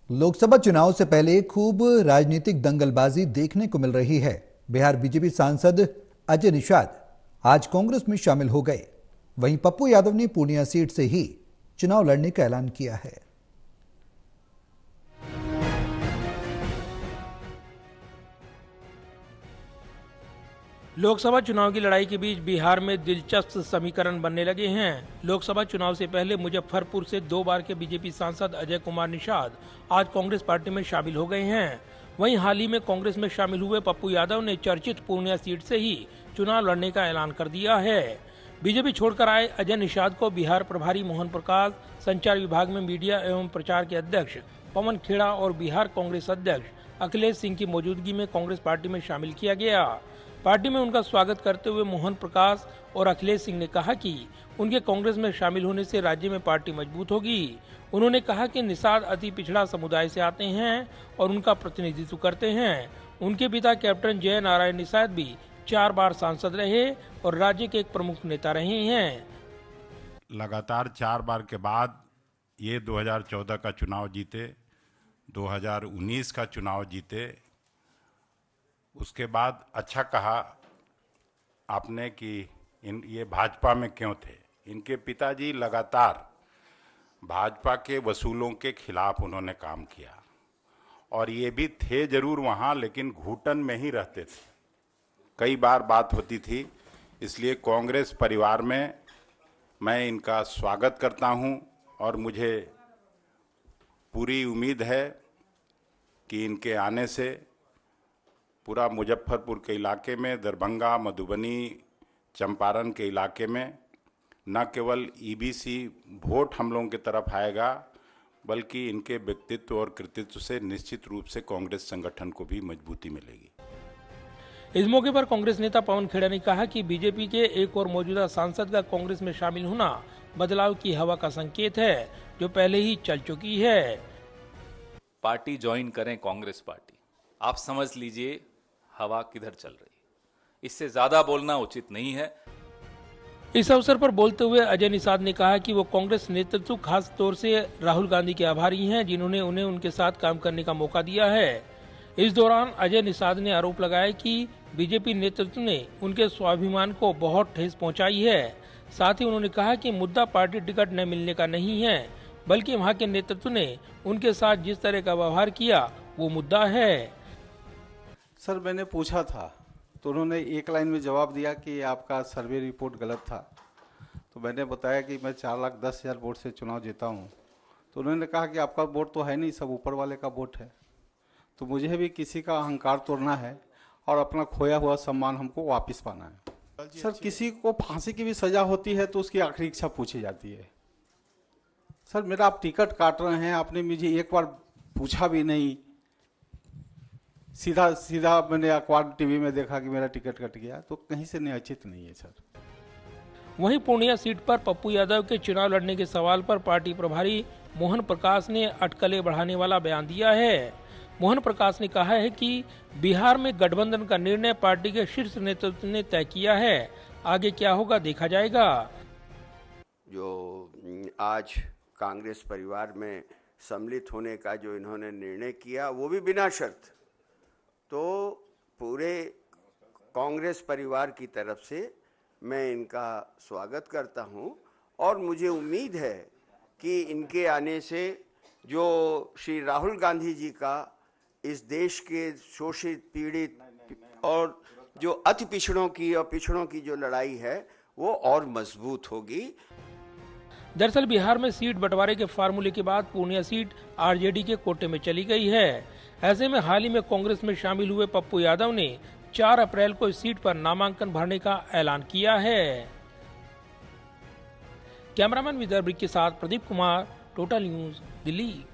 लोकसभा चुनाव से पहले खूब राजनीतिक दंगलबाजी देखने को मिल रही है। बिहार बीजेपी सांसद अजय निषाद आज कांग्रेस में शामिल हो गए। वहीं पप्पू यादव ने पूर्णिया सीट से ही चुनाव लड़ने का ऐलान किया है। लोकसभा चुनाव की लड़ाई के बीच बिहार में दिलचस्प समीकरण बनने लगे हैं। लोकसभा चुनाव से पहले मुजफ्फरपुर से 2 बार के बीजेपी सांसद अजय कुमार निषाद आज कांग्रेस पार्टी में शामिल हो गए हैं। वहीं हाल ही में कांग्रेस में शामिल हुए पप्पू यादव ने चर्चित पूर्णिया सीट से ही चुनाव लड़ने का ऐलान कर दिया है। बीजेपी छोड़कर आए अजय निषाद को बिहार प्रभारी मोहन प्रकाश, संचार विभाग में मीडिया एवं प्रचार के अध्यक्ष पवन खेड़ा और बिहार कांग्रेस अध्यक्ष अखिलेश सिंह की मौजूदगी में कांग्रेस पार्टी में शामिल किया गया। पार्टी में उनका स्वागत करते हुए मोहन प्रकाश और अखिलेश सिंह ने कहा कि उनके कांग्रेस में शामिल होने से राज्य में पार्टी मजबूत होगी। उन्होंने कहा कि निषाद अति पिछड़ा समुदाय से आते हैं और उनका प्रतिनिधित्व करते हैं। उनके पिता कैप्टन जय नारायण निषाद भी 4 बार सांसद रहे और राज्य के एक प्रमुख नेता रहे हैं। लगातार 4 बार के बाद ये 2014 का चुनाव जीते, 2019 का चुनाव जीते। उसके बाद अच्छा कहा आपने कि ये भाजपा में क्यों थे। इनके पिताजी लगातार भाजपा के वसूलों के खिलाफ उन्होंने काम किया और ये भी थे जरूर वहाँ, लेकिन घुटन में ही रहते थे। कई बार बात होती थी, इसलिए कांग्रेस परिवार में मैं इनका स्वागत करता हूँ और मुझे पूरी उम्मीद है कि इनके आने से पूरा मुजफ्फरपुर के इलाके में, दरभंगा, मधुबनी, चंपारण के इलाके में न केवल ईबीसी वोट हम लोगों की तरफ आएगा, बल्कि इनके व्यक्तित्व और कृतित्व से निश्चित रूप से कांग्रेस संगठन को भी मजबूती मिलेगी। इस मौके पर कांग्रेस नेता पवन खेड़ा ने कहा कि बीजेपी के एक और मौजूदा सांसद का कांग्रेस में शामिल होना बदलाव की हवा का संकेत है, जो पहले ही चल चुकी है। पार्टी ज्वाइन करें कांग्रेस पार्टी, आप समझ लीजिए हवा किधर चल रही है। इससे ज्यादा बोलना उचित नहीं है। इस अवसर पर बोलते हुए अजय निषाद ने कहा कि वो कांग्रेस नेतृत्व, खास तौर से राहुल गांधी के आभारी हैं, जिन्होंने उन्हें उनके साथ काम करने का मौका दिया है। इस दौरान अजय निषाद ने आरोप लगाया कि बीजेपी नेतृत्व ने उनके स्वाभिमान को बहुत ठेस पहुंचाई है। साथ ही उन्होंने कहा कि मुद्दा पार्टी टिकट न मिलने का नहीं है, बल्कि वहां के नेतृत्व ने उनके साथ जिस तरह का व्यवहार किया वो मुद्दा है। सर, मैंने पूछा था तो उन्होंने एक लाइन में जवाब दिया कि आपका सर्वे रिपोर्ट गलत था। तो मैंने बताया कि मैं 4,10,000 वोट से चुनाव जीता हूँ। तो उन्होंने कहा कि आपका वोट तो है नहीं, सब ऊपर वाले का वोट है। तो मुझे भी किसी का अहंकार तोड़ना है और अपना खोया हुआ सम्मान हमको वापस पाना है। सर, किसी को फांसी की भी सजा होती है तो उसकी आखिरी इच्छा पूछी जाती है। सर, मेरा आप टिकट काट रहे हैं, आपने मुझे एक बार पूछा भी नहीं, सीधा सीधा मैंने अखबार टीवी में देखा कि मेरा टिकट कट गया, तो कहीं से निश्चित नहीं है सर। वहीं पूर्णिया सीट पर पप्पू यादव के चुनाव लड़ने के सवाल पर पार्टी प्रभारी मोहन प्रकाश ने अटकलें बढ़ाने वाला बयान दिया है। मोहन प्रकाश ने कहा है कि बिहार में गठबंधन का निर्णय पार्टी के शीर्ष नेतृत्व ने तय किया है, आगे क्या होगा देखा जाएगा। जो आज कांग्रेस परिवार में सम्मिलित होने का जो इन्होंने निर्णय किया, वो भी बिना शर्त, तो पूरे कांग्रेस परिवार की तरफ से मैं इनका स्वागत करता हूं और मुझे उम्मीद है कि इनके आने से जो श्री राहुल गांधी जी का इस देश के शोषित, पीड़ित और जो अति पिछड़ों की और पिछड़ों की जो लड़ाई है वो और मजबूत होगी। दरअसल बिहार में सीट बंटवारे के फार्मूले के बाद पूर्णिया सीट आरजेडी के कोटे में चली गई है। ऐसे में हाल ही में कांग्रेस में शामिल हुए पप्पू यादव ने 4 अप्रैल को इस सीट पर नामांकन भरने का ऐलान किया है। कैमरामैन विदर्भ के साथ प्रदीप कुमार, टोटल न्यूज, दिल्ली।